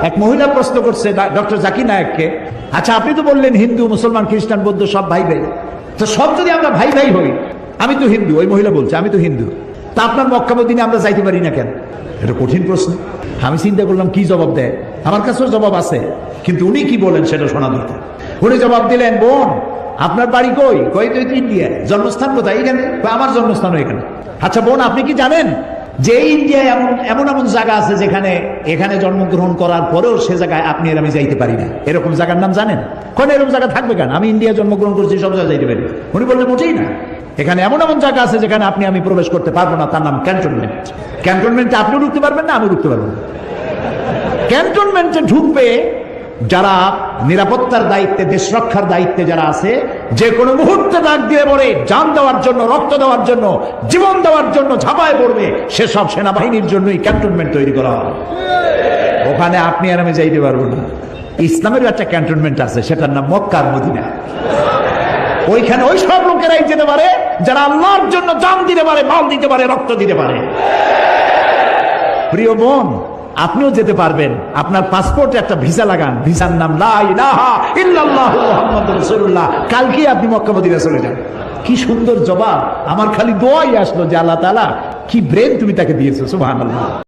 এক মহিলা প্রশ্ন করছে ডক্টর জাকির নায়েককে, আচ্ছা আপনি তো বললেন হিন্দু মুসলমান খ্রিস্টান বৌদ্ধ সব ভাই ভাই, তো সব যদি আমরা ভাই ভাই হই, আমি তো হিন্দু, ওই মহিলা বলছে আমি তো হিন্দু, তা আপনার মক্কা মদিনা আমরা যাইতে পারি না কেন? এটা কঠিন প্রশ্ন। আমি চিন্তা করলাম কি জবাব দেয়, আমার কাছেও জবাব আছে, কিন্তু উনি কি বলেন সেটা শোনা দরকার। উনি জবাব দিলেন, বোন আপনার বাড়ি কই? কই তো ইন্ডিয়া। জন্মস্থান কোথায়? এখানে। আমার জন্মস্থানও এখানে। আচ্ছা বোন আপনি কি জানেন যে ইন্ডিয়ায় এমন এমন জায়গা আছে যেখানে এখানে জন্মগ্রহণ করার পরেও সে জায়গায় আপনি আর আমি যাইতে পারি না, এরকম জায়গার নাম জানেন? কোন এরকম জায়গা থাকবে কেন? আমি ইন্ডিয়া জন্মগ্রহণ করছি, সব জায়গায় যাইতে পারি। উনি বললেন মোটেই না, এখানে এমন এমন জায়গা আছে যেখানে আপনি আমি প্রবেশ করতে পারবো না, তার নাম ক্যান্টনমেন্ট। ক্যান্টনমেন্টে আপনিও ঢুকতে পারবেন না, আমি ঢুকতে পারবো না। ক্যান্টনমেন্টে ঢুকবে যারা নিরাপত্তার দায়িত্বে, দেশ রক্ষার দায়িত্বে যারা আছে, যে কোনো মুহূর্তে ডাক দিয়ে পড়ে জান দেওয়ার জন্য, রক্ত দেওয়ার জন্য, জীবন দেওয়ার জন্য ঝাঁপায় পড়বে, সেসব সেনাবাহিনীর জন্যই ক্যান্টনমেন্ট তৈরি করা হয়। ওখানে আপনি আর আমি যাইতে পারবো না। ইসলামের একটা ক্যান্টনমেন্ট আছে, সেটার নাম মক্কা আর মদিনা। ওইখানে ওই সব লোকেরাই যেতে পারে যারা আল্লাহর জন্য জান দিতে পারে, মাল দিতে পারে, রক্ত দিতে পারে। প্রিয় বোন, আপনিও যেতে পারবেন। আপনার পাসপোর্টে একটা ভিসা লাগান, ভিসার নাম লা ইলাহা ইল্লাল্লাহু মুহাম্মাদুর রাসূলুল্লাহ। কালকে আপনি মক্কা মদিনা চলে যান। কি সুন্দর জবাব! আমার খালি দোয়াই আসলো যে আল্লাহ তাআলা কি ব্রেন তুমি তাকে দিয়েছো, সুবহানাল্লাহ।